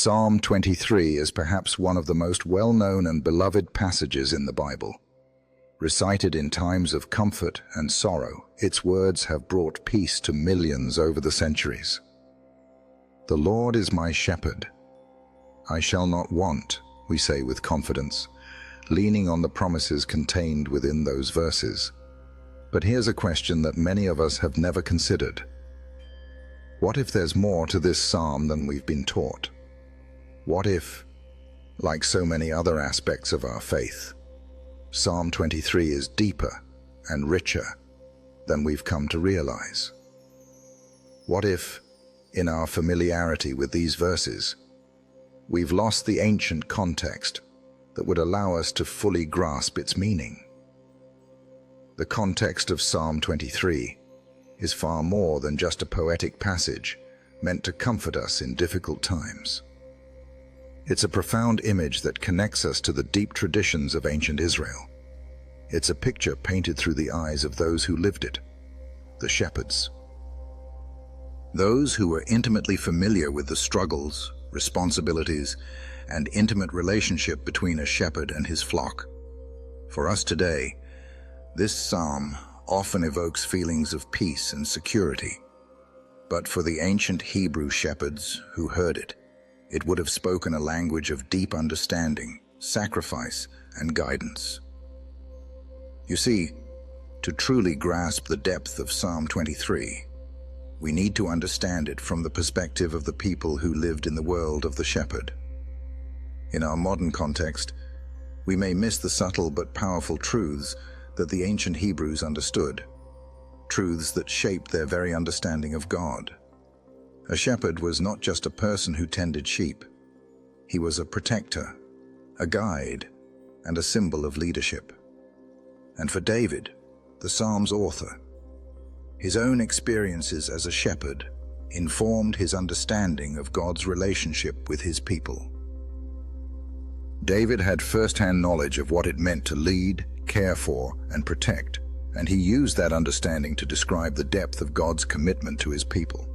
Psalm 23 is perhaps one of the most well-known and beloved passages in the Bible. Recited in times of comfort and sorrow, its words have brought peace to millions over the centuries. "The Lord is my shepherd. I shall not want," we say with confidence, leaning on the promises contained within those verses. But here's a question that many of us have never considered. What if there's more to this psalm than we've been taught? What if, like so many other aspects of our faith, Psalm 23 is deeper and richer than we've come to realize? What if, in our familiarity with these verses, we've lost the ancient context that would allow us to fully grasp its meaning? The context of Psalm 23 is far more than just a poetic passage meant to comfort us in difficult times. It's a profound image that connects us to the deep traditions of ancient Israel. It's a picture painted through the eyes of those who lived it, the shepherds. Those who were intimately familiar with the struggles, responsibilities, and intimate relationship between a shepherd and his flock. For us today, this psalm often evokes feelings of peace and security. But for the ancient Hebrew shepherds who heard it, it would have spoken a language of deep understanding, sacrifice, and guidance. You see, to truly grasp the depth of Psalm 23, we need to understand it from the perspective of the people who lived in the world of the shepherd. In our modern context, we may miss the subtle but powerful truths that the ancient Hebrews understood, truths that shaped their very understanding of God. A shepherd was not just a person who tended sheep. He was a protector, a guide, and a symbol of leadership. And for David, the Psalm's author, his own experiences as a shepherd informed his understanding of God's relationship with his people. David had first-hand knowledge of what it meant to lead, care for, and protect, and he used that understanding to describe the depth of God's commitment to his people.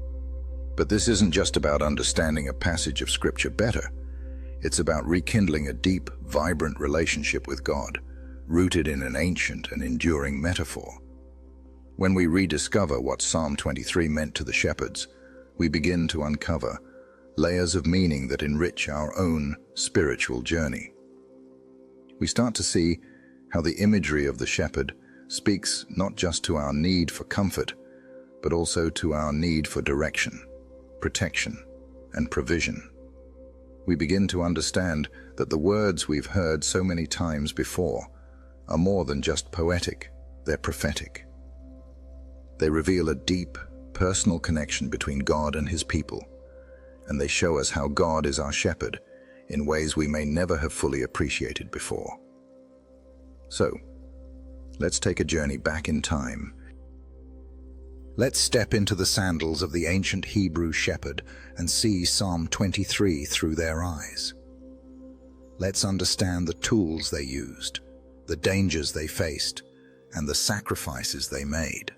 But this isn't just about understanding a passage of Scripture better. It's about rekindling a deep, vibrant relationship with God, rooted in an ancient and enduring metaphor. When we rediscover what Psalm 23 meant to the shepherds, we begin to uncover layers of meaning that enrich our own spiritual journey. We start to see how the imagery of the shepherd speaks not just to our need for comfort, but also to our need for direction, protection, and provision. We begin to understand that the words we've heard so many times before are more than just poetic, they're prophetic. They reveal a deep, personal connection between God and his people, and they show us how God is our shepherd in ways we may never have fully appreciated before. So, let's take a journey back in time. Let's step into the sandals of the ancient Hebrew shepherd and see Psalm 23 through their eyes. Let's understand the tools they used, the dangers they faced, and the sacrifices they made.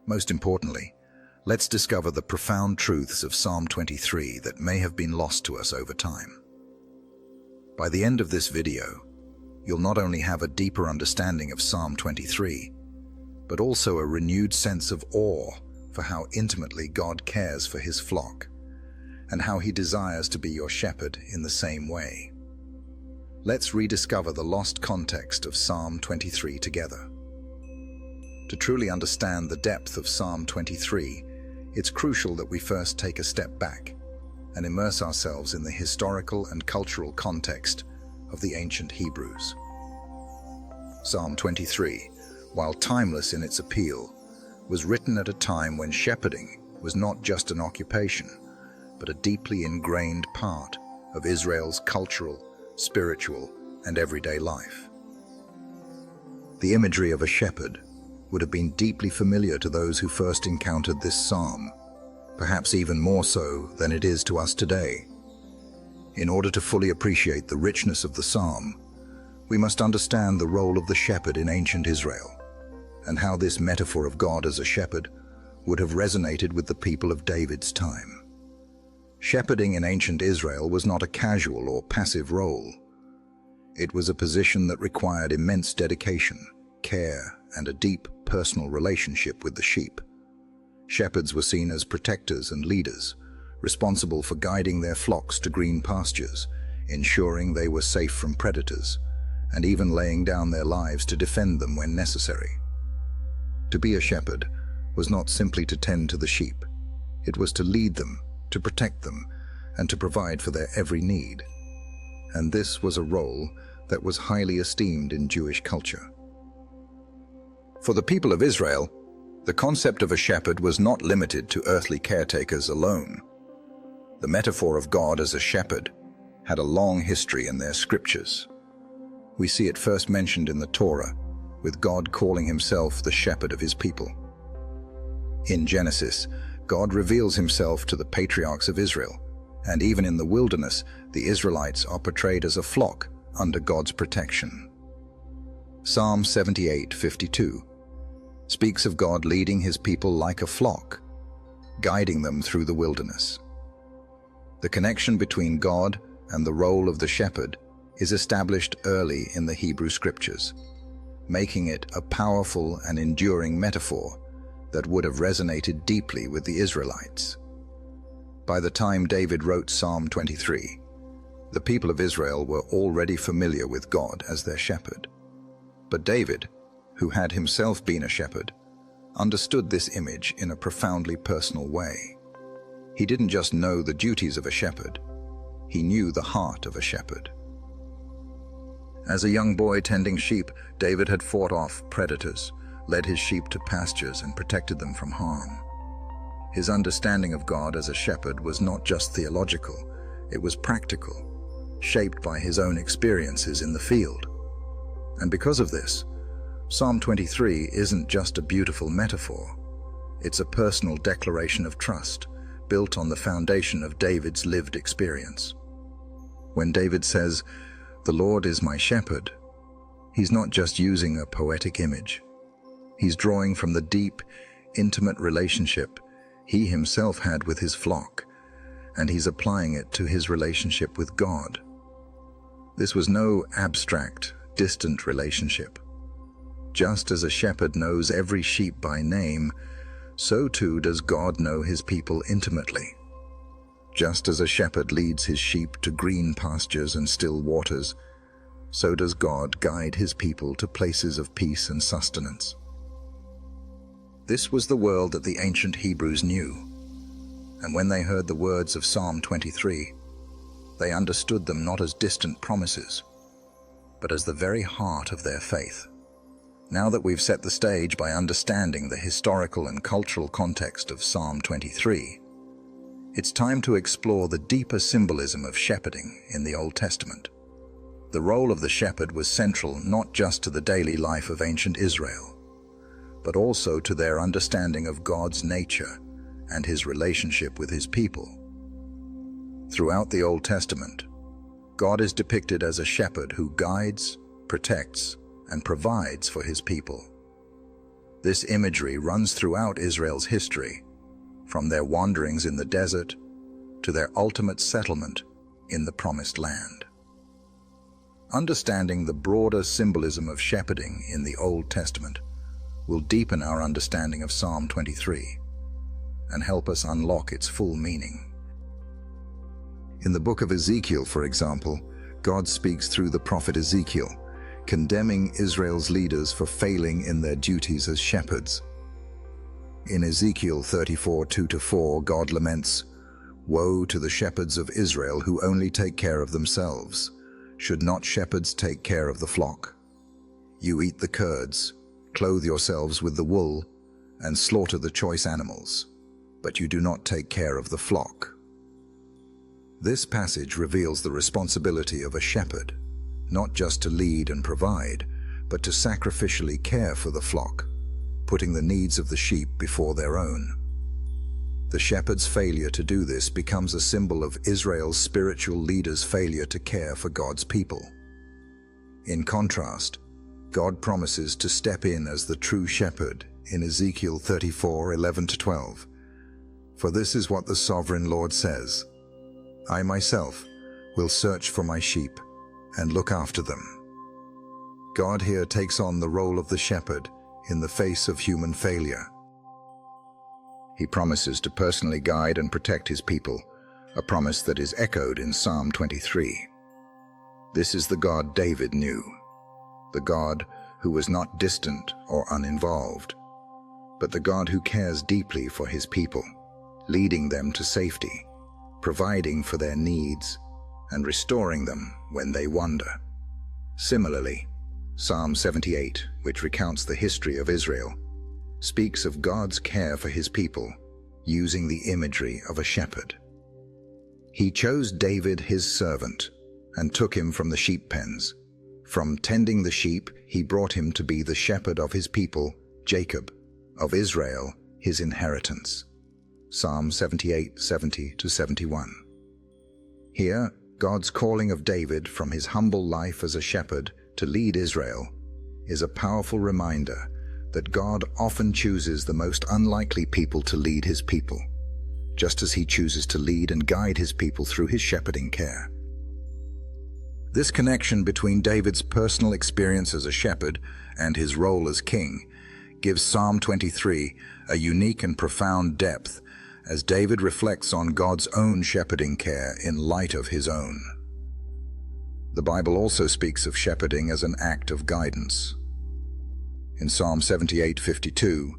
Most importantly, let's discover the profound truths of Psalm 23 that may have been lost to us over time. By the end of this video, you'll not only have a deeper understanding of Psalm 23, but also a renewed sense of awe for how intimately God cares for his flock, and how he desires to be your shepherd in the same way. Let's rediscover the lost context of Psalm 23 together. To truly understand the depth of Psalm 23, it's crucial that we first take a step back and immerse ourselves in the historical and cultural context of the ancient Hebrews. Psalm 23, while timeless in its appeal, was written at a time when shepherding was not just an occupation, but a deeply ingrained part of Israel's cultural, spiritual, and everyday life. The imagery of a shepherd would have been deeply familiar to those who first encountered this psalm, perhaps even more so than it is to us today. In order to fully appreciate the richness of the psalm, we must understand the role of the shepherd in ancient Israel, and how this metaphor of God as a shepherd would have resonated with the people of David's time. Shepherding in ancient Israel was not a casual or passive role. It was a position that required immense dedication, care, and a deep personal relationship with the sheep. Shepherds were seen as protectors and leaders, responsible for guiding their flocks to green pastures, ensuring they were safe from predators, and even laying down their lives to defend them when necessary. To be a shepherd was not simply to tend to the sheep. It was to lead them, to protect them, and to provide for their every need. And this was a role that was highly esteemed in Jewish culture. For the people of Israel, the concept of a shepherd was not limited to earthly caretakers alone. The metaphor of God as a shepherd had a long history in their scriptures. We see it first mentioned in the Torah, with God calling himself the shepherd of his people. In Genesis, God reveals himself to the patriarchs of Israel, and even in the wilderness, the Israelites are portrayed as a flock under God's protection. Psalm 78:52 speaks of God leading his people like a flock, guiding them through the wilderness. The connection between God and the role of the shepherd is established early in the Hebrew Scriptures, making it a powerful and enduring metaphor that would have resonated deeply with the Israelites. By the time David wrote Psalm 23, the people of Israel were already familiar with God as their shepherd. But David, who had himself been a shepherd, understood this image in a profoundly personal way. He didn't just know the duties of a shepherd, he knew the heart of a shepherd. As a young boy tending sheep, David had fought off predators, led his sheep to pastures, and protected them from harm. His understanding of God as a shepherd was not just theological, it was practical, shaped by his own experiences in the field. And because of this, Psalm 23 isn't just a beautiful metaphor, it's a personal declaration of trust, built on the foundation of David's lived experience. When David says, "The Lord is my shepherd," he's not just using a poetic image. He's drawing from the deep, intimate relationship he himself had with his flock, and he's applying it to his relationship with God. This was no abstract, distant relationship. Just as a shepherd knows every sheep by name, so too does God know his people intimately. Just as a shepherd leads his sheep to green pastures and still waters, so does God guide his people to places of peace and sustenance. This was the world that the ancient Hebrews knew, and when they heard the words of Psalm 23, they understood them not as distant promises, but as the very heart of their faith. Now that we've set the stage by understanding the historical and cultural context of Psalm 23, it's time to explore the deeper symbolism of shepherding in the Old Testament. The role of the shepherd was central not just to the daily life of ancient Israel, but also to their understanding of God's nature and his relationship with his people. Throughout the Old Testament, God is depicted as a shepherd who guides, protects, and provides for his people. This imagery runs throughout Israel's history, from their wanderings in the desert to their ultimate settlement in the Promised Land. Understanding the broader symbolism of shepherding in the Old Testament will deepen our understanding of Psalm 23 and help us unlock its full meaning. In the book of Ezekiel, for example, God speaks through the prophet Ezekiel, condemning Israel's leaders for failing in their duties as shepherds. In Ezekiel 34:2-4, God laments, "Woe to the shepherds of Israel who only take care of themselves. Should not shepherds take care of the flock? You eat the curds, clothe yourselves with the wool, and slaughter the choice animals, but you do not take care of the flock." This passage reveals the responsibility of a shepherd, not just to lead and provide, but to sacrificially care for the flock, putting the needs of the sheep before their own. The shepherd's failure to do this becomes a symbol of Israel's spiritual leader's failure to care for God's people. In contrast, God promises to step in as the true shepherd in Ezekiel 34:11-12. "For this is what the sovereign Lord says, I myself will search for my sheep and look after them. God here takes on the role of the shepherd in the face of human failure. He promises to personally guide and protect his people, a promise that is echoed in Psalm 23. This is the God David knew, the God who was not distant or uninvolved, but the God who cares deeply for his people, leading them to safety, providing for their needs, and restoring them when they wander. Similarly, Psalm 78, which recounts the history of Israel, speaks of God's care for his people, using the imagery of a shepherd. He chose David his servant and took him from the sheep pens. From tending the sheep, he brought him to be the shepherd of his people, Jacob, of Israel, his inheritance. Psalm 78, 70-71. Here, God's calling of David from his humble life as a shepherd to lead Israel is a powerful reminder that God often chooses the most unlikely people to lead his people, just as he chooses to lead and guide his people through his shepherding care. This connection between David's personal experience as a shepherd and his role as king gives Psalm 23 a unique and profound depth as David reflects on God's own shepherding care in light of his own. The Bible also speaks of shepherding as an act of guidance. In Psalm 78:52,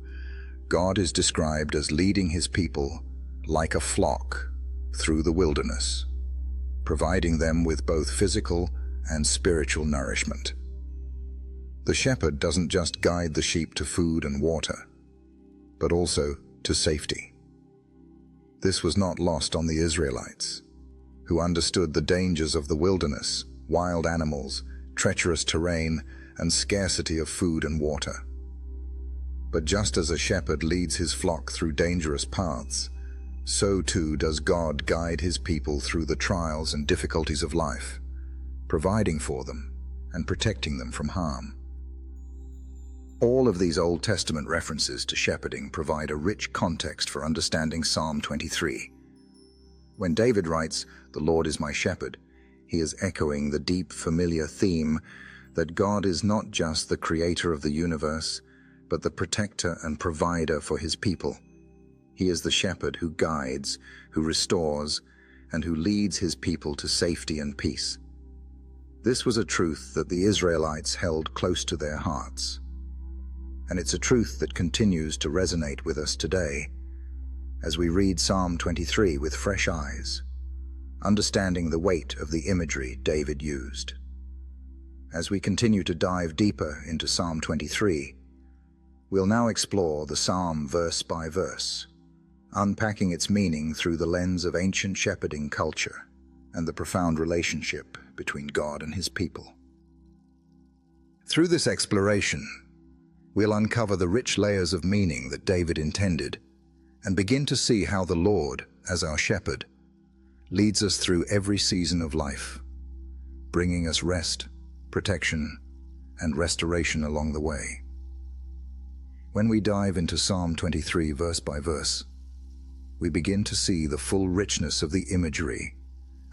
God is described as leading his people like a flock through the wilderness, providing them with both physical and spiritual nourishment. The shepherd doesn't just guide the sheep to food and water, but also to safety. This was not lost on the Israelites, who understood the dangers of the wilderness, wild animals, treacherous terrain, and scarcity of food and water. But just as a shepherd leads his flock through dangerous paths, so too does God guide his people through the trials and difficulties of life, providing for them and protecting them from harm. All of these Old Testament references to shepherding provide a rich context for understanding Psalm 23. When David writes, "The Lord is my shepherd," he is echoing the deep, familiar theme that God is not just the creator of the universe, but the protector and provider for his people. He is the shepherd who guides, who restores, and who leads his people to safety and peace. This was a truth that the Israelites held close to their hearts, and it's a truth that continues to resonate with us today as we read Psalm 23 with fresh eyes, understanding the weight of the imagery David used. As we continue to dive deeper into Psalm 23, we'll now explore the psalm verse by verse, unpacking its meaning through the lens of ancient shepherding culture and the profound relationship between God and his people. Through this exploration, we'll uncover the rich layers of meaning that David intended and begin to see how the Lord, as our shepherd, leads us through every season of life, bringing us rest, protection, and restoration along the way. When we dive into Psalm 23 verse by verse, we begin to see the full richness of the imagery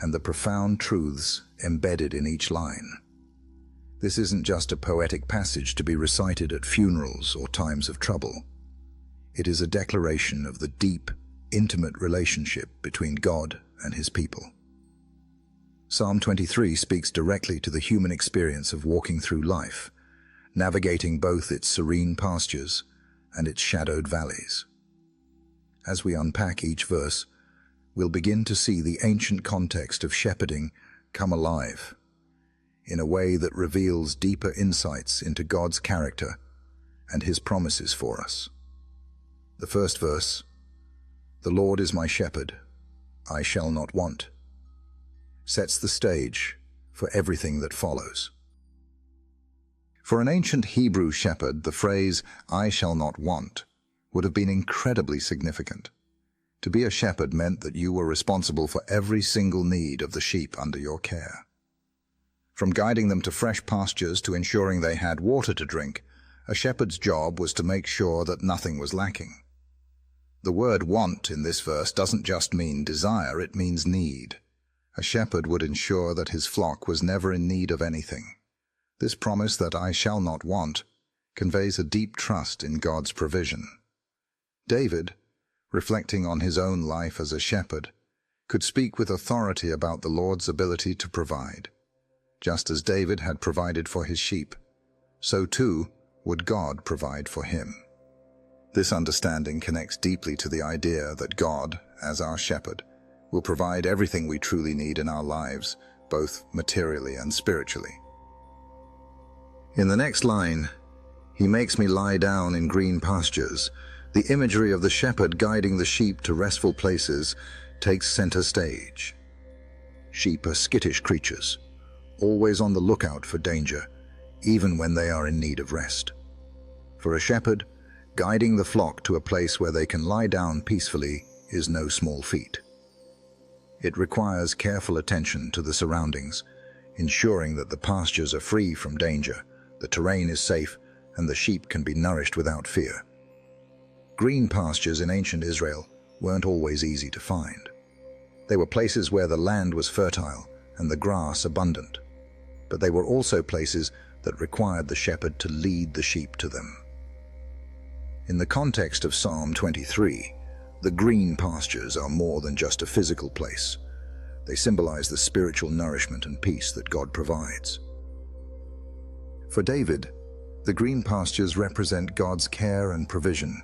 and the profound truths embedded in each line. This isn't just a poetic passage to be recited at funerals or times of trouble. It is a declaration of the deep, intimate relationship between God and his people. Psalm 23 speaks directly to the human experience of walking through life, navigating both its serene pastures and its shadowed valleys. As we unpack each verse, we'll begin to see the ancient context of shepherding come alive in a way that reveals deeper insights into God's character and his promises for us. The first verse, "The Lord is my shepherd, I shall not want," sets the stage for everything that follows. For an ancient Hebrew shepherd, the phrase, "I shall not want," would have been incredibly significant. To be a shepherd meant that you were responsible for every single need of the sheep under your care. From guiding them to fresh pastures to ensuring they had water to drink, a shepherd's job was to make sure that nothing was lacking. The word "want" in this verse doesn't just mean desire, it means need. A shepherd would ensure that his flock was never in need of anything. This promise that I shall not want conveys a deep trust in God's provision. David, reflecting on his own life as a shepherd, could speak with authority about the Lord's ability to provide. Just as David had provided for his sheep, so too would God provide for him. This understanding connects deeply to the idea that God, as our shepherd, will provide everything we truly need in our lives, both materially and spiritually. In the next line, "He makes me lie down in green pastures," the imagery of the shepherd guiding the sheep to restful places takes center stage. Sheep are skittish creatures, always on the lookout for danger, even when they are in need of rest. For a shepherd, guiding the flock to a place where they can lie down peacefully is no small feat. It requires careful attention to the surroundings, ensuring that the pastures are free from danger, the terrain is safe, and the sheep can be nourished without fear. Green pastures in ancient Israel weren't always easy to find. They were places where the land was fertile and the grass abundant, but they were also places that required the shepherd to lead the sheep to them. In the context of Psalm 23, the green pastures are more than just a physical place. They symbolize the spiritual nourishment and peace that God provides. For David, the green pastures represent God's care and provision,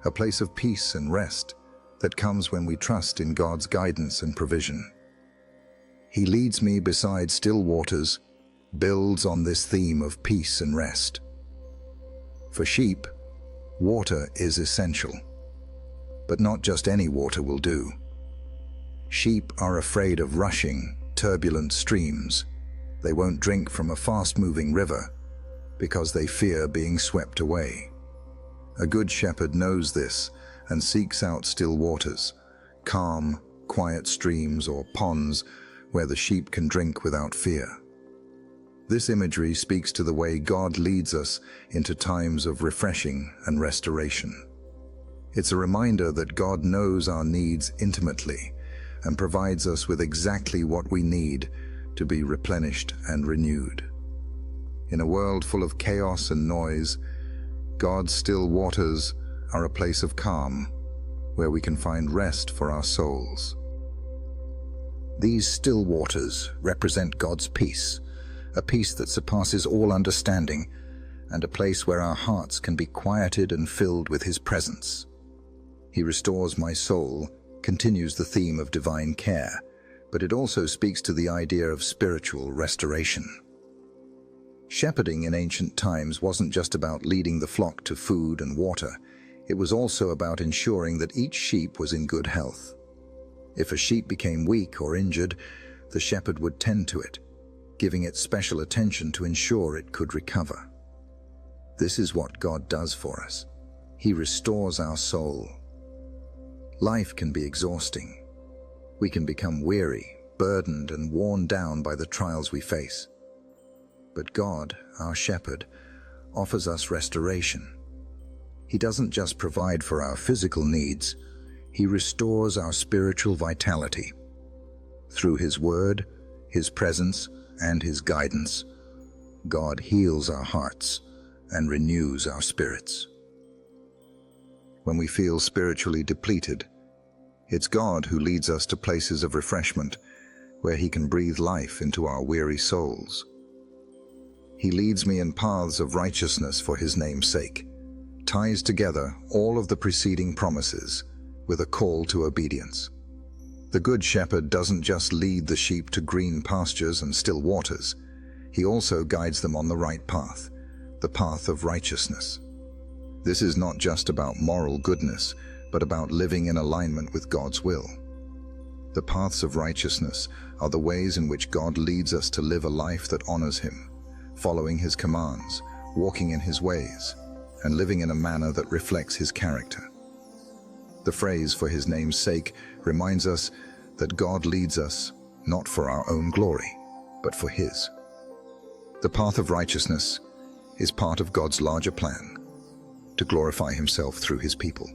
a place of peace and rest that comes when we trust in God's guidance and provision. "He leads me beside still waters," builds on this theme of peace and rest. For sheep, water is essential. But not just any water will do. Sheep are afraid of rushing, turbulent streams. They won't drink from a fast-moving river because they fear being swept away. A good shepherd knows this and seeks out still waters, calm, quiet streams or ponds where the sheep can drink without fear. This imagery speaks to the way God leads us into times of refreshing and restoration. It's a reminder that God knows our needs intimately and provides us with exactly what we need to be replenished and renewed. In a world full of chaos and noise, God's still waters are a place of calm where we can find rest for our souls. These still waters represent God's peace, a peace that surpasses all understanding, and a place where our hearts can be quieted and filled with His presence. "He restores my soul" continues the theme of divine care, but it also speaks to the idea of spiritual restoration. Shepherding in ancient times wasn't just about leading the flock to food and water. It was also about ensuring that each sheep was in good health. If a sheep became weak or injured, the shepherd would tend to it, giving it special attention to ensure it could recover. This is what God does for us. He restores our soul. Life can be exhausting. We can become weary, burdened, and worn down by the trials we face. But God, our shepherd, offers us restoration. He doesn't just provide for our physical needs, He restores our spiritual vitality. Through His word, His presence, and His guidance, God heals our hearts and renews our spirits. When we feel spiritually depleted, it's God who leads us to places of refreshment where He can breathe life into our weary souls. "He leads me in paths of righteousness for His name's sake" ties together all of the preceding promises with a call to obedience. The Good Shepherd doesn't just lead the sheep to green pastures and still waters. He also guides them on the right path, the path of righteousness. This is not just about moral goodness, but about living in alignment with God's will. The paths of righteousness are the ways in which God leads us to live a life that honors Him, following His commands, walking in His ways, and living in a manner that reflects His character. The phrase "for His name's sake" reminds us that God leads us not for our own glory, but for His. The path of righteousness is part of God's larger plan to glorify Himself through His people.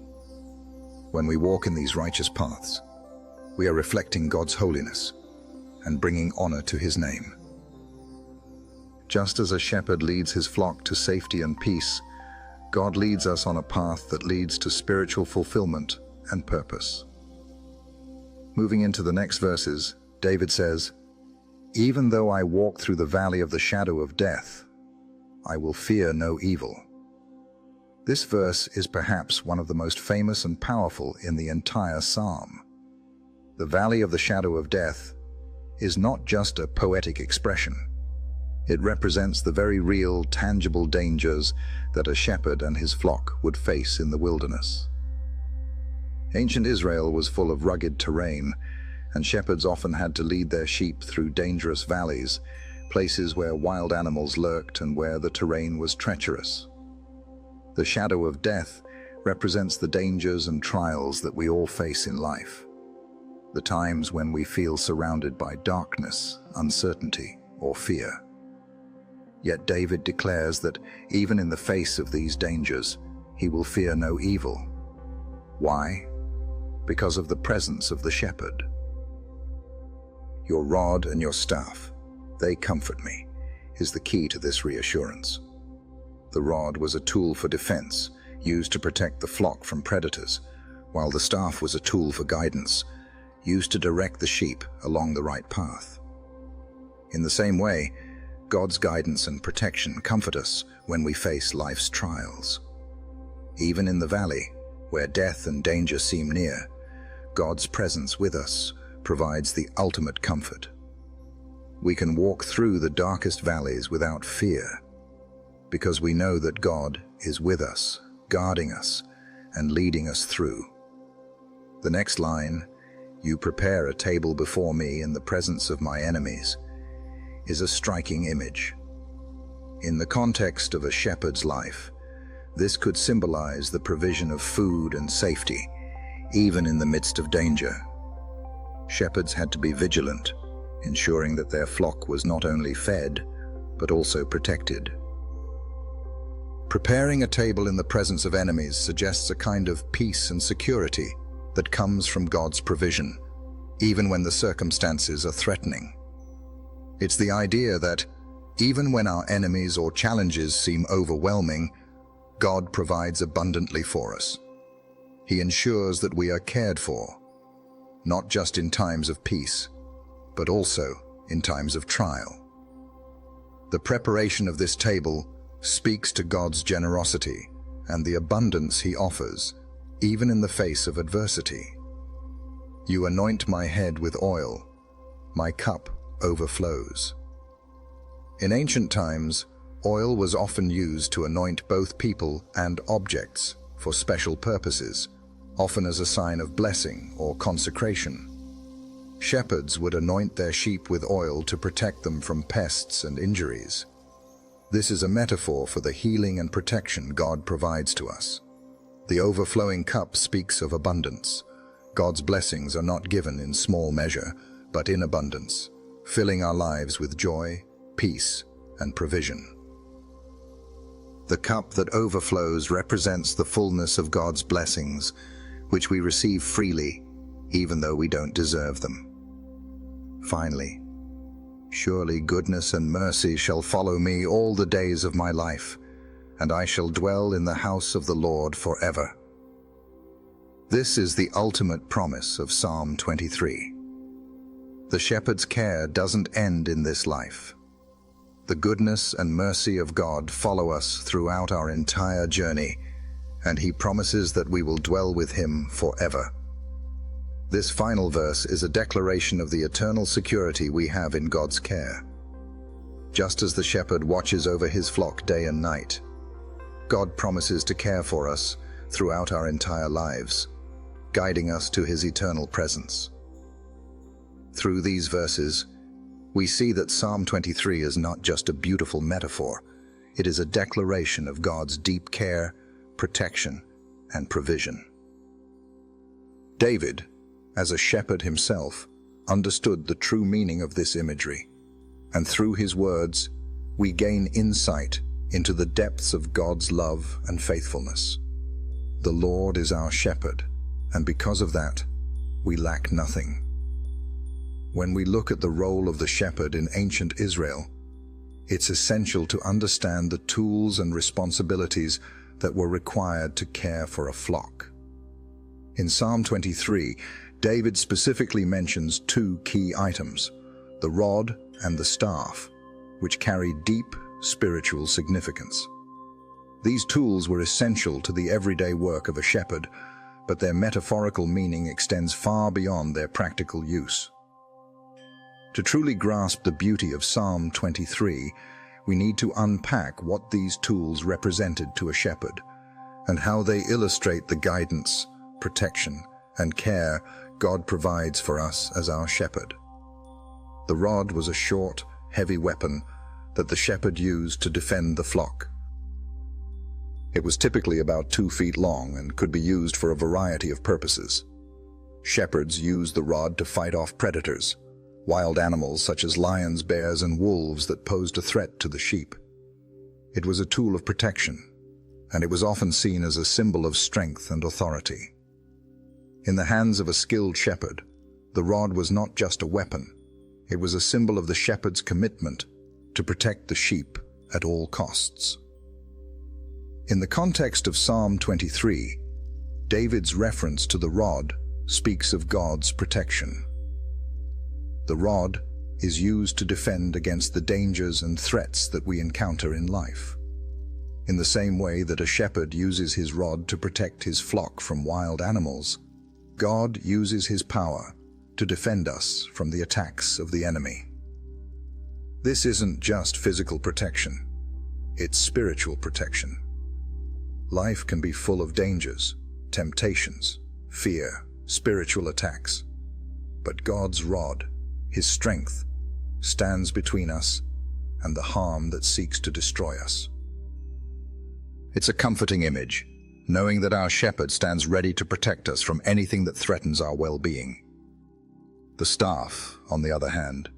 When we walk in these righteous paths, we are reflecting God's holiness, and bringing honor to his name. Just as a shepherd leads his flock to safety and peace, God leads us on a path that leads to spiritual fulfillment and purpose. Moving into the next verses, David says, "Even though I walk through the valley of the shadow of death, I will fear no evil." This verse is perhaps one of the most famous and powerful in the entire psalm. The valley of the shadow of death is not just a poetic expression. It represents the very real, tangible dangers that a shepherd and his flock would face in the wilderness. Ancient Israel was full of rugged terrain, and shepherds often had to lead their sheep through dangerous valleys, places where wild animals lurked and where the terrain was treacherous. The shadow of death represents the dangers and trials that we all face in life. The times when we feel surrounded by darkness, uncertainty, or fear. Yet David declares that even in the face of these dangers, he will fear no evil. Why? Because of the presence of the shepherd. "Your rod and your staff, they comfort me," is the key to this reassurance. The rod was a tool for defense, used to protect the flock from predators, while the staff was a tool for guidance, used to direct the sheep along the right path. In the same way, God's guidance and protection comfort us when we face life's trials. Even in the valley, where death and danger seem near, God's presence with us provides the ultimate comfort. We can walk through the darkest valleys without fear, because we know that God is with us, guarding us, and leading us through. The next line, "You prepare a table before me in the presence of my enemies," is a striking image. In the context of a shepherd's life, this could symbolize the provision of food and safety, even in the midst of danger. Shepherds had to be vigilant, ensuring that their flock was not only fed, but also protected. Preparing a table in the presence of enemies suggests a kind of peace and security that comes from God's provision, even when the circumstances are threatening. It's the idea that, even when our enemies or challenges seem overwhelming, God provides abundantly for us. He ensures that we are cared for, not just in times of peace, but also in times of trial. The preparation of this table speaks to God's generosity and the abundance He offers, even in the face of adversity. "You anoint my head with oil, my cup overflows." In ancient times, oil was often used to anoint both people and objects for special purposes, often as a sign of blessing or consecration. Shepherds would anoint their sheep with oil to protect them from pests and injuries. This is a metaphor for the healing and protection God provides to us. The overflowing cup speaks of abundance. God's blessings are not given in small measure, but in abundance, filling our lives with joy, peace, and provision. The cup that overflows represents the fullness of God's blessings, which we receive freely, even though we don't deserve them. Finally, "Surely goodness and mercy shall follow me all the days of my life, and I shall dwell in the house of the Lord forever." This is the ultimate promise of Psalm 23. The shepherd's care doesn't end in this life. The goodness and mercy of God follow us throughout our entire journey, and He promises that we will dwell with Him forever. This final verse is a declaration of the eternal security we have in God's care. Just as the shepherd watches over his flock day and night, God promises to care for us throughout our entire lives, guiding us to His eternal presence. Through these verses, we see that Psalm 23 is not just a beautiful metaphor, it is a declaration of God's deep care, protection, and provision. David, as a shepherd himself, understood the true meaning of this imagery, and through his words, we gain insight into the depths of God's love and faithfulness. The Lord is our shepherd, and because of that, we lack nothing. When we look at the role of the shepherd in ancient Israel, it's essential to understand the tools and responsibilities that were required to care for a flock. In Psalm 23, David specifically mentions two key items, the rod and the staff, which carry deep spiritual significance. These tools were essential to the everyday work of a shepherd, but their metaphorical meaning extends far beyond their practical use. To truly grasp the beauty of Psalm 23, we need to unpack what these tools represented to a shepherd and how they illustrate the guidance, protection, and care God provides for us as our shepherd. The rod was a short, heavy weapon that the shepherd used to defend the flock. It was typically about 2 feet long and could be used for a variety of purposes. Shepherds used the rod to fight off predators, wild animals such as lions, bears, and wolves that posed a threat to the sheep. It was a tool of protection, and it was often seen as a symbol of strength and authority. In the hands of a skilled shepherd, the rod was not just a weapon, it was a symbol of the shepherd's commitment to protect the sheep at all costs. In the context of Psalm 23, David's reference to the rod speaks of God's protection. The rod is used to defend against the dangers and threats that we encounter in life. In the same way that a shepherd uses his rod to protect his flock from wild animals, God uses his power to defend us from the attacks of the enemy. This isn't just physical protection, it's spiritual protection. Life can be full of dangers, temptations, fear, spiritual attacks. But God's rod, his strength, stands between us and the harm that seeks to destroy us. It's a comforting image, knowing that our shepherd stands ready to protect us from anything that threatens our well-being. The staff, on the other hand,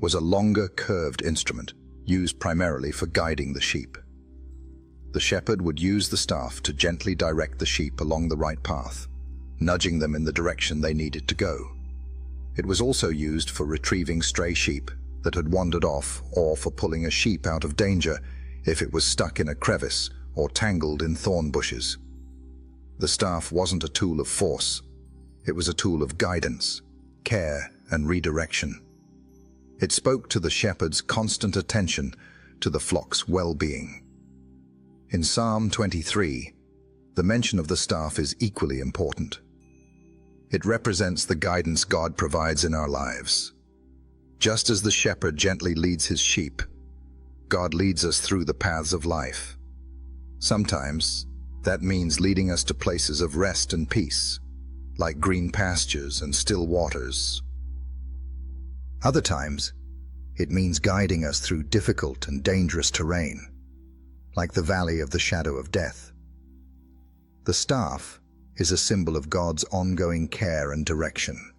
was a longer curved instrument used primarily for guiding the sheep. The shepherd would use the staff to gently direct the sheep along the right path, nudging them in the direction they needed to go. It was also used for retrieving stray sheep that had wandered off, or for pulling a sheep out of danger if it was stuck in a crevice or tangled in thorn bushes. The staff wasn't a tool of force, it was a tool of guidance, care, and redirection. It spoke to the shepherd's constant attention to the flock's well-being. In Psalm 23, the mention of the staff is equally important. It represents the guidance God provides in our lives. Just as the shepherd gently leads his sheep, God leads us through the paths of life. Sometimes, that means leading us to places of rest and peace, like green pastures and still waters. Other times, it means guiding us through difficult and dangerous terrain, like the valley of the shadow of death. The staff is a symbol of God's ongoing care and direction.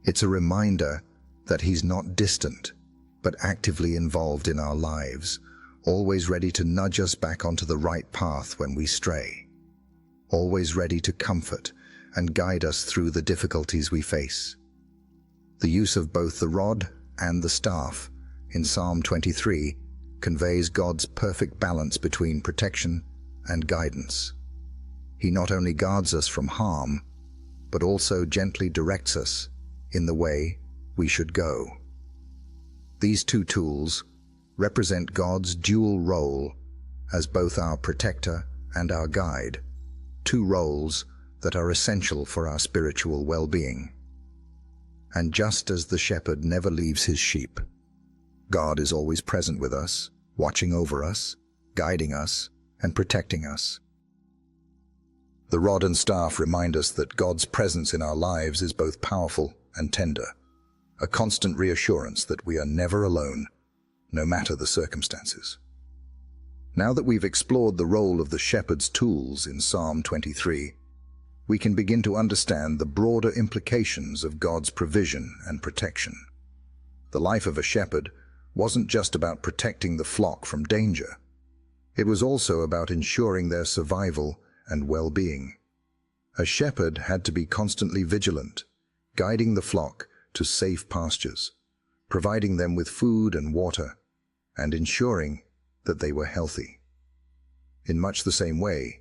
It's a reminder that He's not distant, but actively involved in our lives, always ready to nudge us back onto the right path when we stray, always ready to comfort and guide us through the difficulties we face. The use of both the rod and the staff in Psalm 23 conveys God's perfect balance between protection and guidance. He not only guards us from harm, but also gently directs us in the way we should go. These two tools represent God's dual role as both our protector and our guide, two roles that are essential for our spiritual well-being. And just as the shepherd never leaves his sheep, God is always present with us, watching over us, guiding us, and protecting us. The rod and staff remind us that God's presence in our lives is both powerful and tender, a constant reassurance that we are never alone, no matter the circumstances. Now that we've explored the role of the shepherd's tools in Psalm 23, we can begin to understand the broader implications of God's provision and protection. The life of a shepherd wasn't just about protecting the flock from danger. It was also about ensuring their survival and well-being. A shepherd had to be constantly vigilant, guiding the flock to safe pastures, providing them with food and water, and ensuring that they were healthy. In much the same way,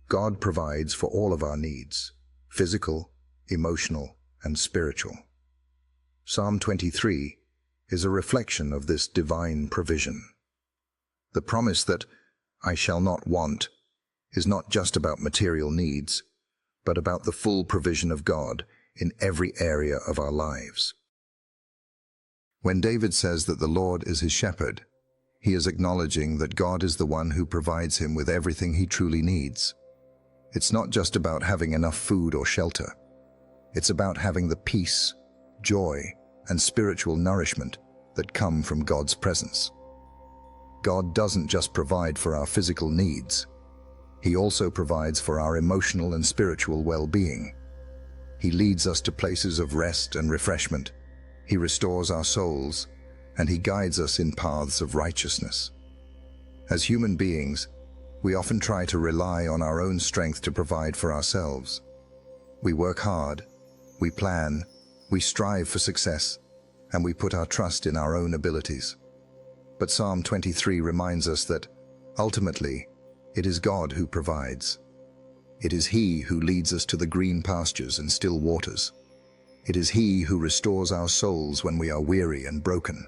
God provides for all of our needs, physical, emotional, and spiritual. Psalm 23 is a reflection of this divine provision. The promise that I shall not want is not just about material needs, but about the full provision of God in every area of our lives. When David says that the Lord is his shepherd, he is acknowledging that God is the one who provides him with everything he truly needs. It's not just about having enough food or shelter. It's about having the peace, joy, and spiritual nourishment that come from God's presence. God doesn't just provide for our physical needs. He also provides for our emotional and spiritual well-being. He leads us to places of rest and refreshment. He restores our souls, and he guides us in paths of righteousness. As human beings, we often try to rely on our own strength to provide for ourselves. We work hard, we plan, we strive for success, and we put our trust in our own abilities. But Psalm 23 reminds us that, ultimately, it is God who provides. It is He who leads us to the green pastures and still waters. It is He who restores our souls when we are weary and broken.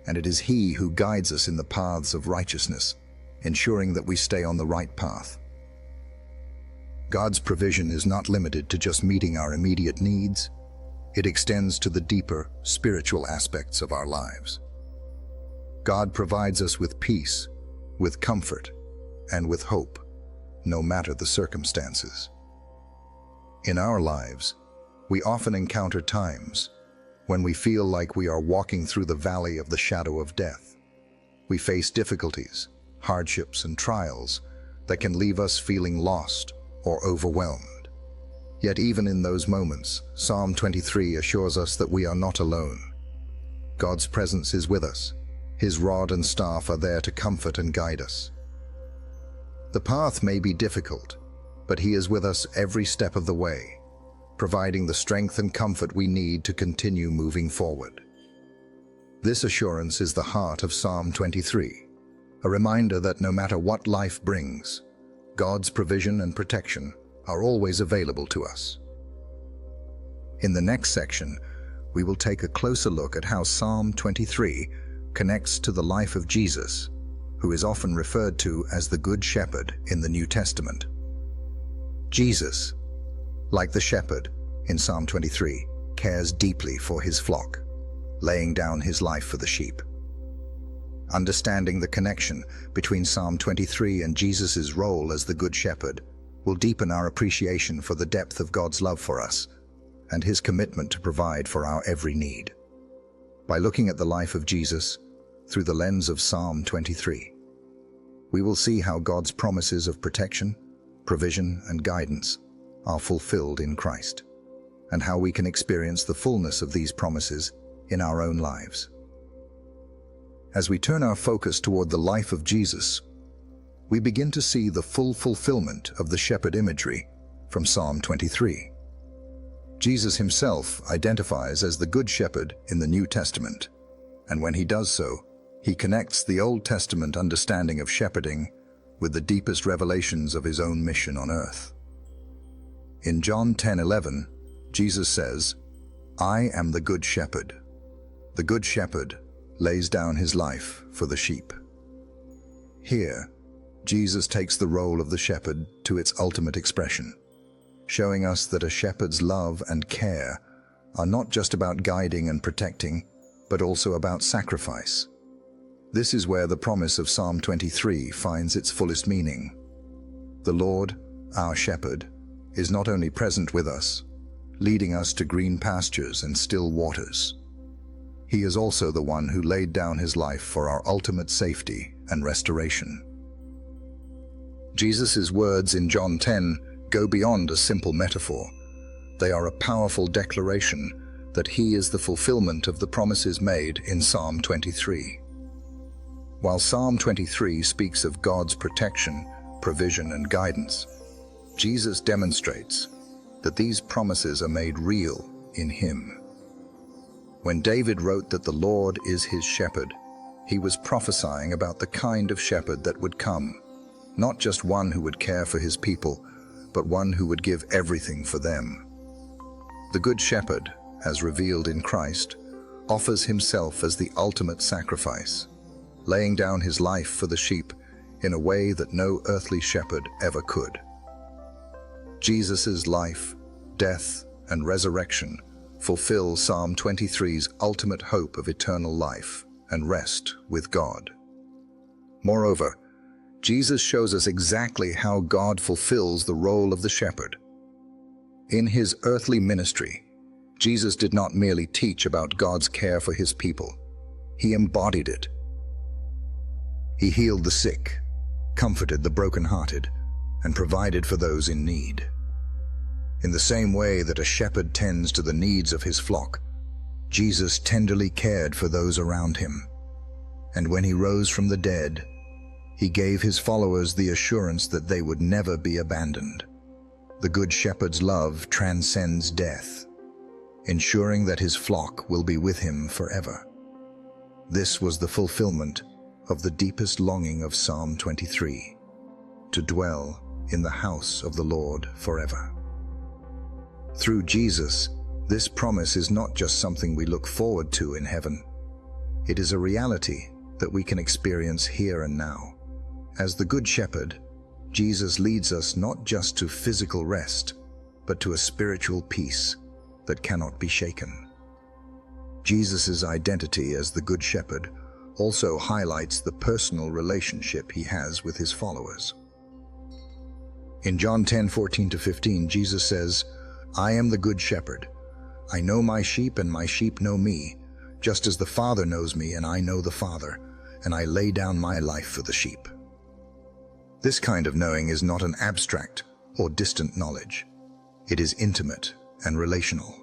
And it is He who guides us in the paths of righteousness, ensuring that we stay on the right path. God's provision is not limited to just meeting our immediate needs. It extends to the deeper, spiritual aspects of our lives. God provides us with peace, with comfort, and with hope, no matter the circumstances. In our lives, we often encounter times when we feel like we are walking through the valley of the shadow of death. We face difficulties, hardships, and trials that can leave us feeling lost or overwhelmed. Yet even in those moments, Psalm 23 assures us that we are not alone. God's presence is with us. His rod and staff are there to comfort and guide us. The path may be difficult, but He is with us every step of the way, providing the strength and comfort we need to continue moving forward. This assurance is the heart of Psalm 23, a reminder that no matter what life brings, God's provision and protection are always available to us. In the next section, we will take a closer look at how Psalm 23 connects to the life of Jesus, who is often referred to as the Good Shepherd in the New Testament. Jesus, like the shepherd in Psalm 23, cares deeply for his flock, laying down his life for the sheep. Understanding the connection between Psalm 23 and Jesus' role as the Good Shepherd will deepen our appreciation for the depth of God's love for us and His commitment to provide for our every need. By looking at the life of Jesus through the lens of Psalm 23, we will see how God's promises of protection, provision, and guidance are fulfilled in Christ, and how we can experience the fullness of these promises in our own lives. As we turn our focus toward the life of Jesus, we begin to see the full fulfillment of the shepherd imagery from Psalm 23. Jesus himself identifies as the Good Shepherd in the New Testament, and when he does so, he connects the Old Testament understanding of shepherding with the deepest revelations of his own mission on earth. In John 10:11, Jesus says, "I am the Good Shepherd. The Good Shepherd lays down his life for the sheep." Here, Jesus takes the role of the shepherd to its ultimate expression, showing us that a shepherd's love and care are not just about guiding and protecting, but also about sacrifice. This is where the promise of Psalm 23 finds its fullest meaning. The Lord, our shepherd, is not only present with us, leading us to green pastures and still waters. He is also the one who laid down his life for our ultimate safety and restoration. Jesus' words in John 10 go beyond a simple metaphor. They are a powerful declaration that he is the fulfillment of the promises made in Psalm 23. While Psalm 23 speaks of God's protection, provision, and guidance, Jesus demonstrates that these promises are made real in him. When David wrote that the Lord is his shepherd, he was prophesying about the kind of shepherd that would come, not just one who would care for his people, but one who would give everything for them. The Good Shepherd, as revealed in Christ, offers himself as the ultimate sacrifice, laying down his life for the sheep in a way that no earthly shepherd ever could. Jesus' life, death, and resurrection fulfill Psalm 23's ultimate hope of eternal life and rest with God. Moreover, Jesus shows us exactly how God fulfills the role of the shepherd. In his earthly ministry, Jesus did not merely teach about God's care for his people. He embodied it. He healed the sick, comforted the brokenhearted, and provided for those in need. In the same way that a shepherd tends to the needs of his flock, Jesus tenderly cared for those around him. And when he rose from the dead, he gave his followers the assurance that they would never be abandoned. The Good Shepherd's love transcends death, ensuring that his flock will be with him forever. This was the fulfillment of the deepest longing of Psalm 23, to dwell in the house of the Lord forever. Through Jesus, this promise is not just something we look forward to in heaven. It is a reality that we can experience here and now. As the Good Shepherd, Jesus leads us not just to physical rest, but to a spiritual peace that cannot be shaken. Jesus' identity as the Good Shepherd also highlights the personal relationship he has with his followers. In John 10:14-15, Jesus says, "I am the Good Shepherd. I know my sheep and my sheep know me, just as the Father knows me and I know the Father, and I lay down my life for the sheep." This kind of knowing is not an abstract or distant knowledge. It is intimate and relational.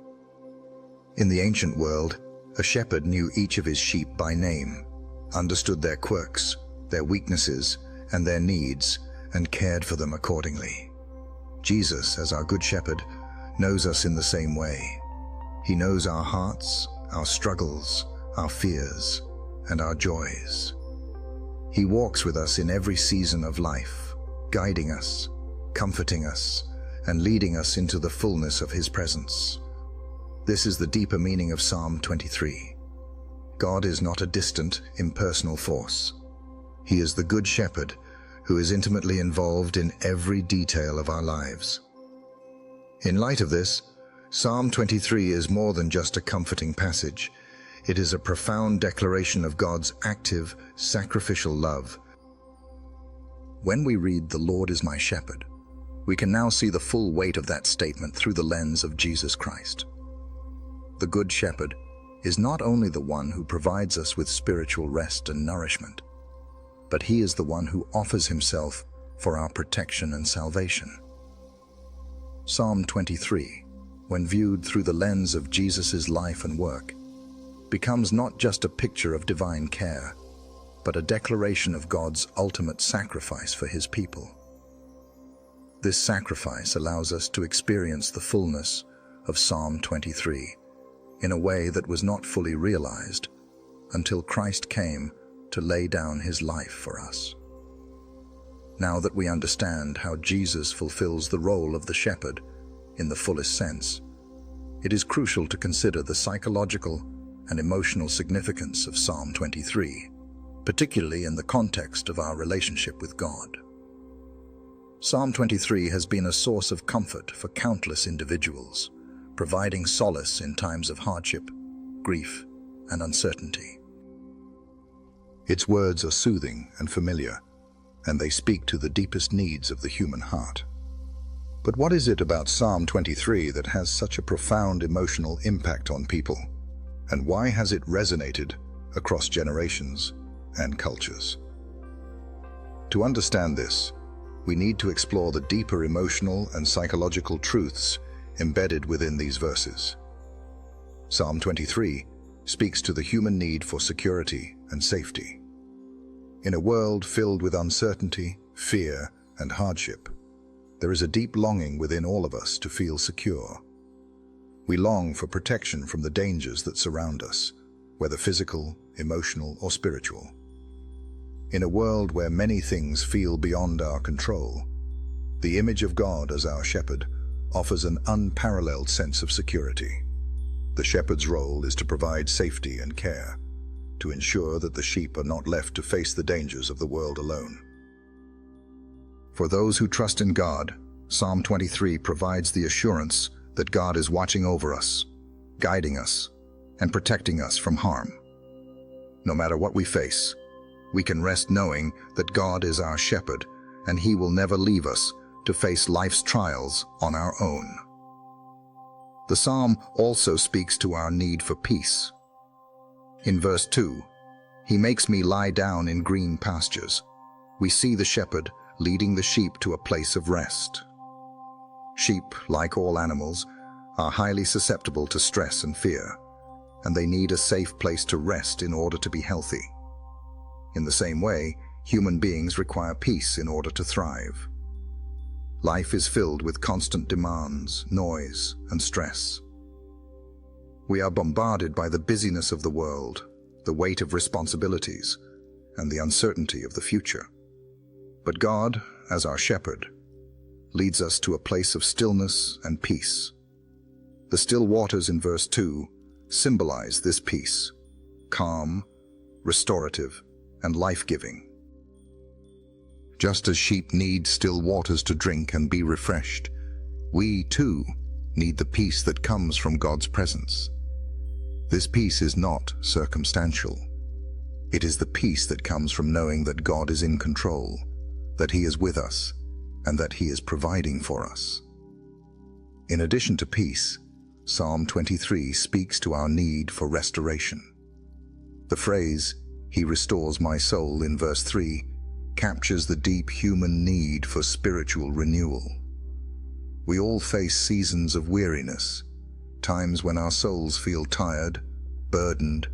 In the ancient world, a shepherd knew each of his sheep by name, understood their quirks, their weaknesses, and their needs, and cared for them accordingly. Jesus, as our Good Shepherd, knows us in the same way. He knows our hearts, our struggles, our fears, and our joys. He walks with us in every season of life, guiding us, comforting us, and leading us into the fullness of his presence. This is the deeper meaning of Psalm 23. God is not a distant, impersonal force. He is the Good Shepherd who is intimately involved in every detail of our lives. In light of this, Psalm 23 is more than just a comforting passage. It is a profound declaration of God's active, sacrificial love. When we read, "The Lord is my shepherd," we can now see the full weight of that statement through the lens of Jesus Christ. The Good Shepherd is not only the one who provides us with spiritual rest and nourishment, but he is the one who offers himself for our protection and salvation. Psalm 23, when viewed through the lens of Jesus' life and work, becomes not just a picture of divine care, but a declaration of God's ultimate sacrifice for his people. This sacrifice allows us to experience the fullness of Psalm 23 in a way that was not fully realized until Christ came to lay down his life for us. Now that we understand how Jesus fulfills the role of the shepherd in the fullest sense, it is crucial to consider the psychological and emotional significance of Psalm 23, particularly in the context of our relationship with God. Psalm 23 has been a source of comfort for countless individuals, providing solace in times of hardship, grief, and uncertainty. Its words are soothing and familiar, and they speak to the deepest needs of the human heart. But what is it about Psalm 23 that has such a profound emotional impact on people? And why has it resonated across generations and cultures? To understand this, we need to explore the deeper emotional and psychological truths embedded within these verses. Psalm 23 speaks to the human need for security and safety. In a world filled with uncertainty, fear, and hardship, there is a deep longing within all of us to feel secure. We long for protection from the dangers that surround us, whether physical, emotional, or spiritual. In a world where many things feel beyond our control, the image of God as our shepherd offers an unparalleled sense of security. The shepherd's role is to provide safety and care, to ensure that the sheep are not left to face the dangers of the world alone. For those who trust in God, Psalm 23 provides the assurance that God is watching over us, guiding us, and protecting us from harm. No matter what we face, we can rest knowing that God is our shepherd and He will never leave us to face life's trials on our own. The psalm also speaks to our need for peace. In verse 2, He makes me lie down in green pastures. We see the shepherd leading the sheep to a place of rest. Sheep, like all animals, are highly susceptible to stress and fear, and they need a safe place to rest in order to be healthy. In the same way, human beings require peace in order to thrive. Life is filled with constant demands, noise, and stress. We are bombarded by the busyness of the world, the weight of responsibilities, and the uncertainty of the future. But God, as our shepherd, leads us to a place of stillness and peace. The still waters in verse 2 symbolize this peace, calm, restorative, and life-giving. Just as sheep need still waters to drink and be refreshed, we, too, need the peace that comes from God's presence. This peace is not circumstantial. It is the peace that comes from knowing that God is in control, that He is with us, and that He is providing for us. In addition to peace, Psalm 23 speaks to our need for restoration. The phrase, "He restores my soul," in verse 3, captures the deep human need for spiritual renewal. We all face seasons of weariness, times when our souls feel tired, burdened,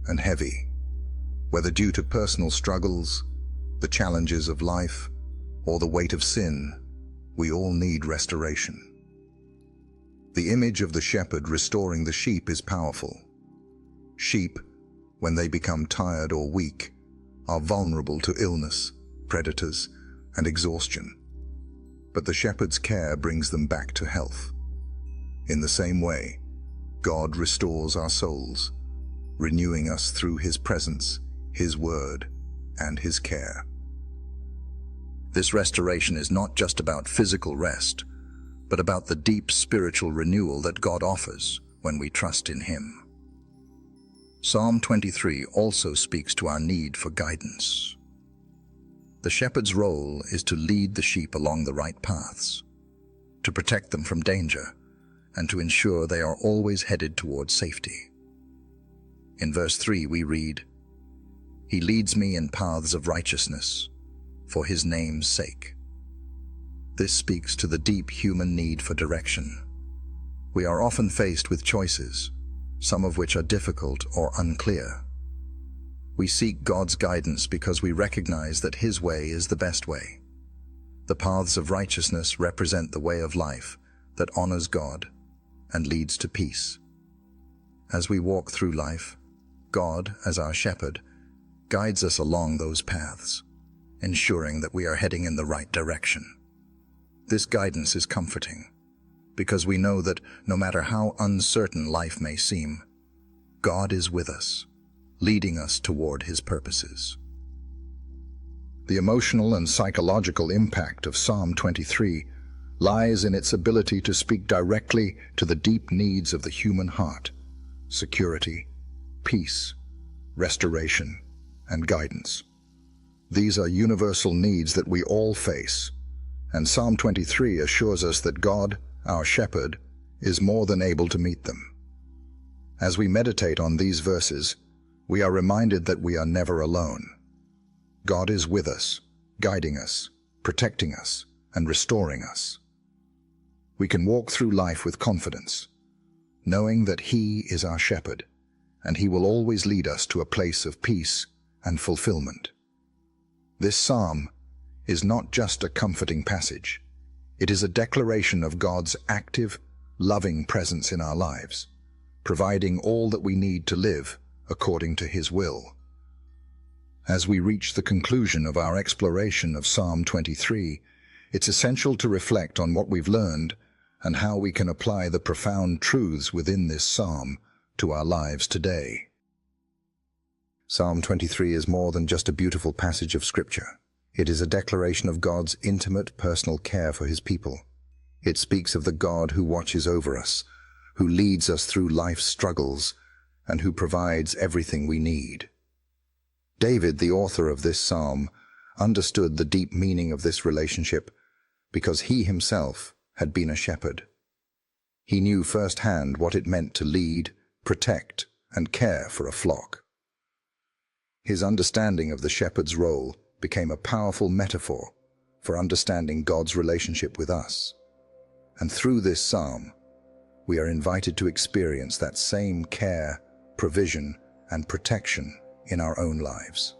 and heavy. Whether due to personal struggles, the challenges of life, or the weight of sin, we all need restoration. The image of the shepherd restoring the sheep is powerful. Sheep, when they become tired or weak, are vulnerable to illness, predators, and exhaustion. But the shepherd's care brings them back to health. In the same way, God restores our souls, renewing us through His presence, His word, and His care. This restoration is not just about physical rest, but about the deep spiritual renewal that God offers when we trust in Him. Psalm 23 also speaks to our need for guidance. The shepherd's role is to lead the sheep along the right paths, to protect them from danger, and to ensure they are always headed towards safety. In verse 3 we read, "He leads me in paths of righteousness, for His name's sake." This speaks to the deep human need for direction. We are often faced with choices, some of which are difficult or unclear. We seek God's guidance because we recognize that His way is the best way. The paths of righteousness represent the way of life that honors God and leads to peace. As we walk through life, God, as our shepherd, guides us along those paths, ensuring that we are heading in the right direction. This guidance is comforting, because we know that no matter how uncertain life may seem, God is with us, leading us toward His purposes. The emotional and psychological impact of Psalm 23 lies in its ability to speak directly to the deep needs of the human heart: security, peace, restoration, and guidance. These are universal needs that we all face, and Psalm 23 assures us that God, our shepherd, is more than able to meet them. As we meditate on these verses, we are reminded that we are never alone. God is with us, guiding us, protecting us, and restoring us. We can walk through life with confidence, knowing that He is our shepherd, and He will always lead us to a place of peace and fulfillment. This psalm is not just a comforting passage. It is a declaration of God's active, loving presence in our lives, providing all that we need to live according to His will. As we reach the conclusion of our exploration of Psalm 23, it's essential to reflect on what we've learned and how we can apply the profound truths within this psalm to our lives today. Psalm 23 is more than just a beautiful passage of Scripture. It is a declaration of God's intimate, personal care for His people. It speaks of the God who watches over us, who leads us through life's struggles, and who provides everything we need. David, the author of this psalm, understood the deep meaning of this relationship because he himself had been a shepherd. He knew firsthand what it meant to lead, protect, and care for a flock. His understanding of the shepherd's role became a powerful metaphor for understanding God's relationship with us. And through this psalm, we are invited to experience that same care, provision, and protection in our own lives.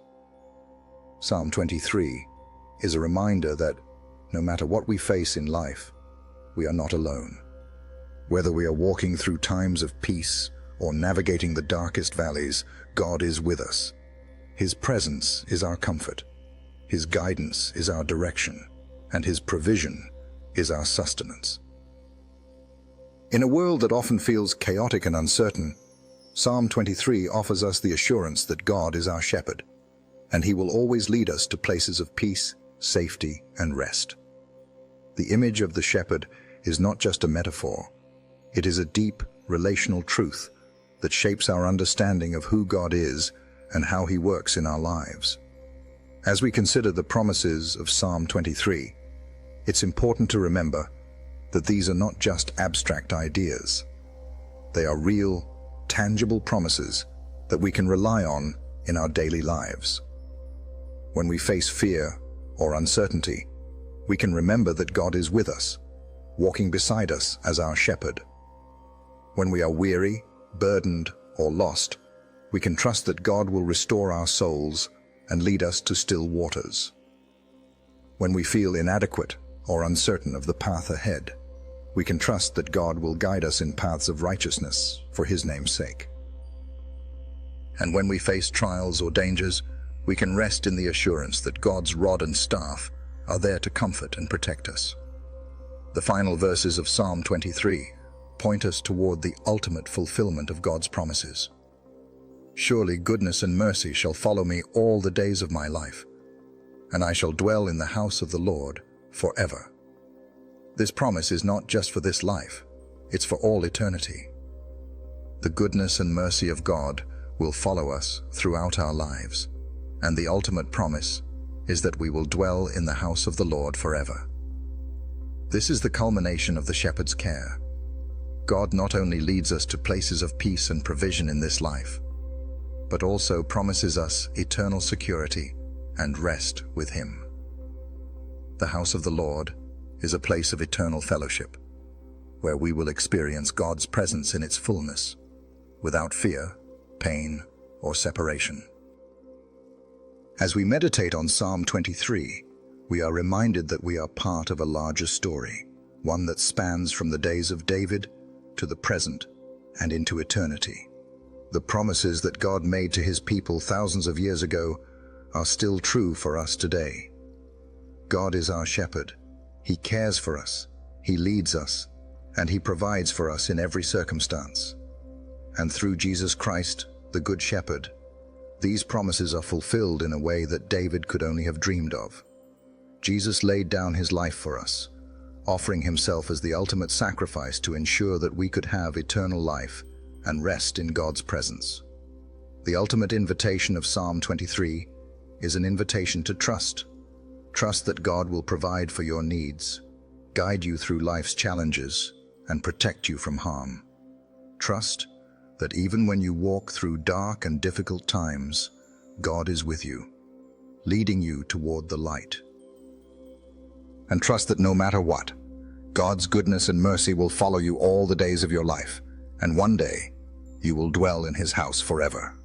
Psalm 23 is a reminder that no matter what we face in life, we are not alone. Whether we are walking through times of peace or navigating the darkest valleys, God is with us. His presence is our comfort. His guidance is our direction, and His provision is our sustenance. In a world that often feels chaotic and uncertain, Psalm 23 offers us the assurance that God is our shepherd, and He will always lead us to places of peace, safety, and rest. The image of the shepherd is not just a metaphor. It is a deep, relational truth that shapes our understanding of who God is and how He works in our lives. As we consider the promises of Psalm 23, it's important to remember that these are not just abstract ideas. They are real, tangible promises that we can rely on in our daily lives. When we face fear or uncertainty, we can remember that God is with us, walking beside us as our shepherd. When we are weary, burdened, or lost, we can trust that God will restore our souls and lead us to still waters. When we feel inadequate or uncertain of the path ahead, we can trust that God will guide us in paths of righteousness for His name's sake. And when we face trials or dangers, we can rest in the assurance that God's rod and staff are there to comfort and protect us. The final verses of Psalm 23 point us toward the ultimate fulfillment of God's promises. Surely goodness and mercy shall follow me all the days of my life, and I shall dwell in the house of the Lord forever. This promise is not just for this life, it's for all eternity. The goodness and mercy of God will follow us throughout our lives, and the ultimate promise is that we will dwell in the house of the Lord forever. This is the culmination of the shepherd's care. God not only leads us to places of peace and provision in this life, but also promises us eternal security and rest with Him. The house of the Lord is a place of eternal fellowship, where we will experience God's presence in its fullness, without fear, pain, or separation. As we meditate on Psalm 23, we are reminded that we are part of a larger story, one that spans from the days of David to the present and into eternity. The promises that God made to His people thousands of years ago are still true for us today. God is our shepherd. He cares for us, He leads us, and He provides for us in every circumstance. And through Jesus Christ, the Good Shepherd, these promises are fulfilled in a way that David could only have dreamed of. Jesus laid down His life for us, offering Himself as the ultimate sacrifice to ensure that we could have eternal life and rest in God's presence. The ultimate invitation of Psalm 23 is an invitation to trust. Trust that God will provide for your needs, guide you through life's challenges, and protect you from harm. Trust that even when you walk through dark and difficult times, God is with you, leading you toward the light. And trust that no matter what, God's goodness and mercy will follow you all the days of your life, and one day you will dwell in His house forever.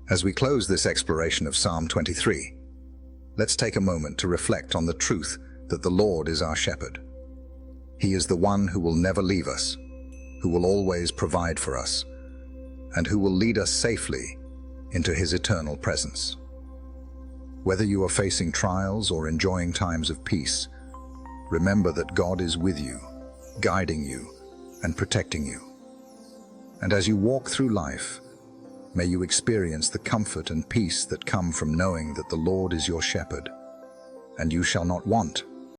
As we close this exploration of Psalm 23, let's take a moment to reflect on the truth that the Lord is our shepherd. He is the one who will never leave us, who will always provide for us, and who will lead us safely into his eternal presence. Whether you are facing trials or enjoying times of peace, remember that God is with you, guiding you and protecting you. And as you walk through life, may you experience the comfort and peace that come from knowing that the Lord is your shepherd, and you shall not want.